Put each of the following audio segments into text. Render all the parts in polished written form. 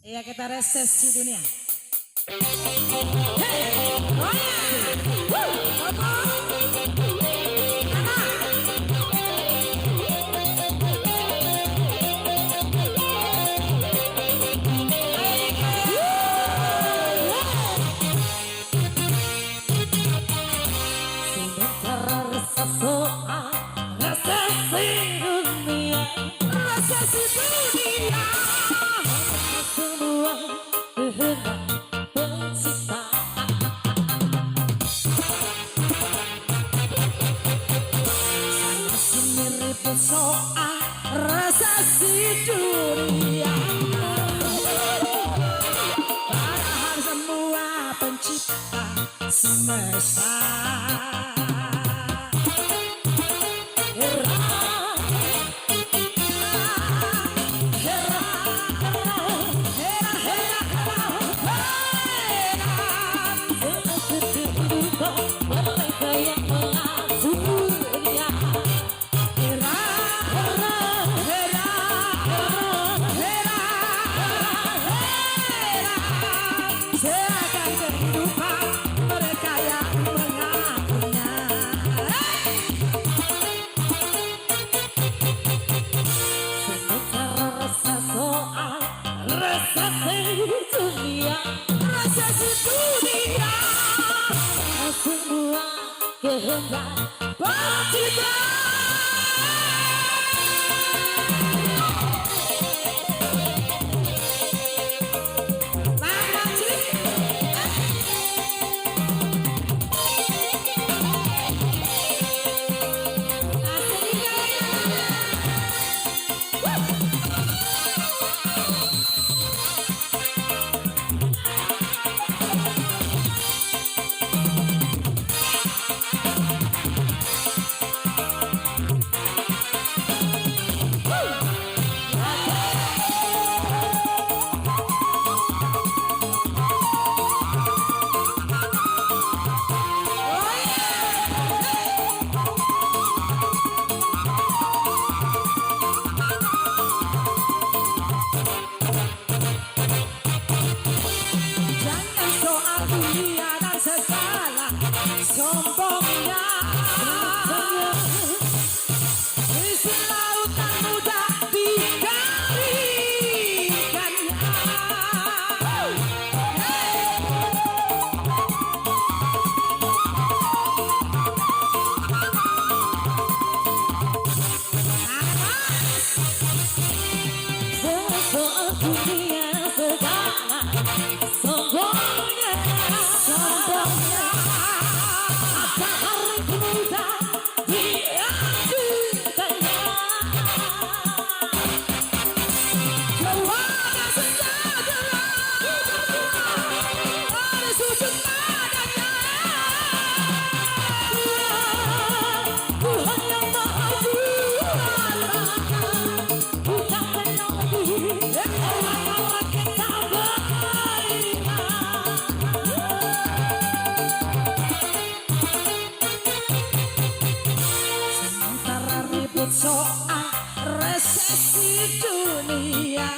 Iya kita resesi dunia. Hey, oh yeah. Resesi dunia. Semua kehendak pencipta. Masih mirip soal resesi dunia. Padahal semua pencipta semesta. Resesi dunia, semua kehendak pencipta. Sombongnya isi lautan mudah dikarikan. Sesuatu dunia segala sombongnya, sombongnya. Soal resesi dunia,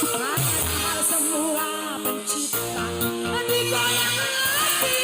padahal semua pencipta digoyang lagi.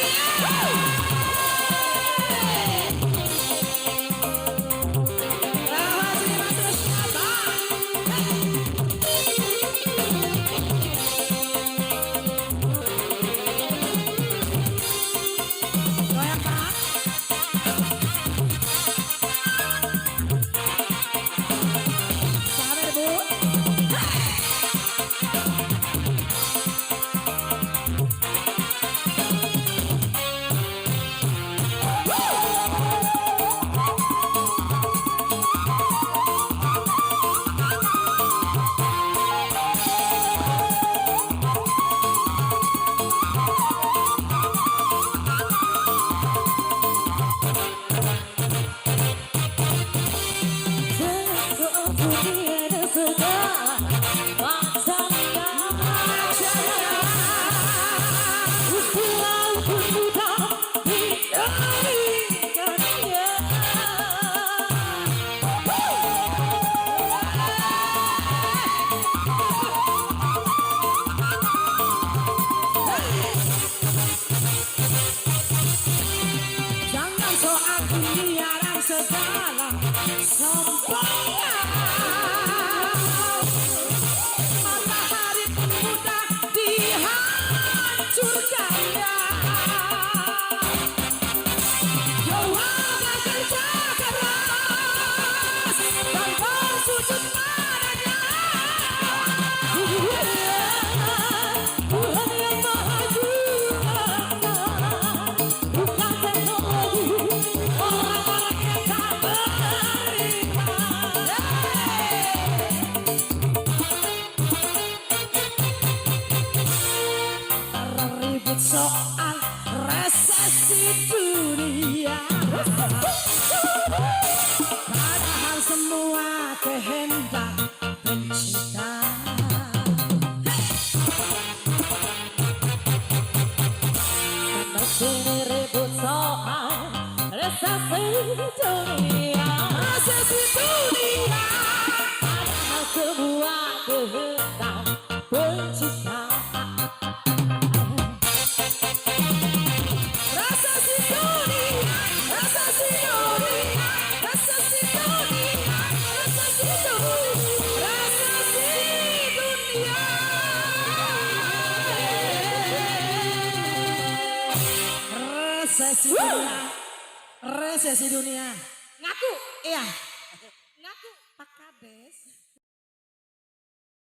soal resesi dunia. Padahal semua kehendak pencipta kini ribut soal resesi dunia. Resesi dunia. Padahal semua kehendak pencipta. Resesi dunia, resesi dunia, resesi dunia, resesi dunia, resesi dunia. Resesi dunia, resesi dunia. Ngaku, iya.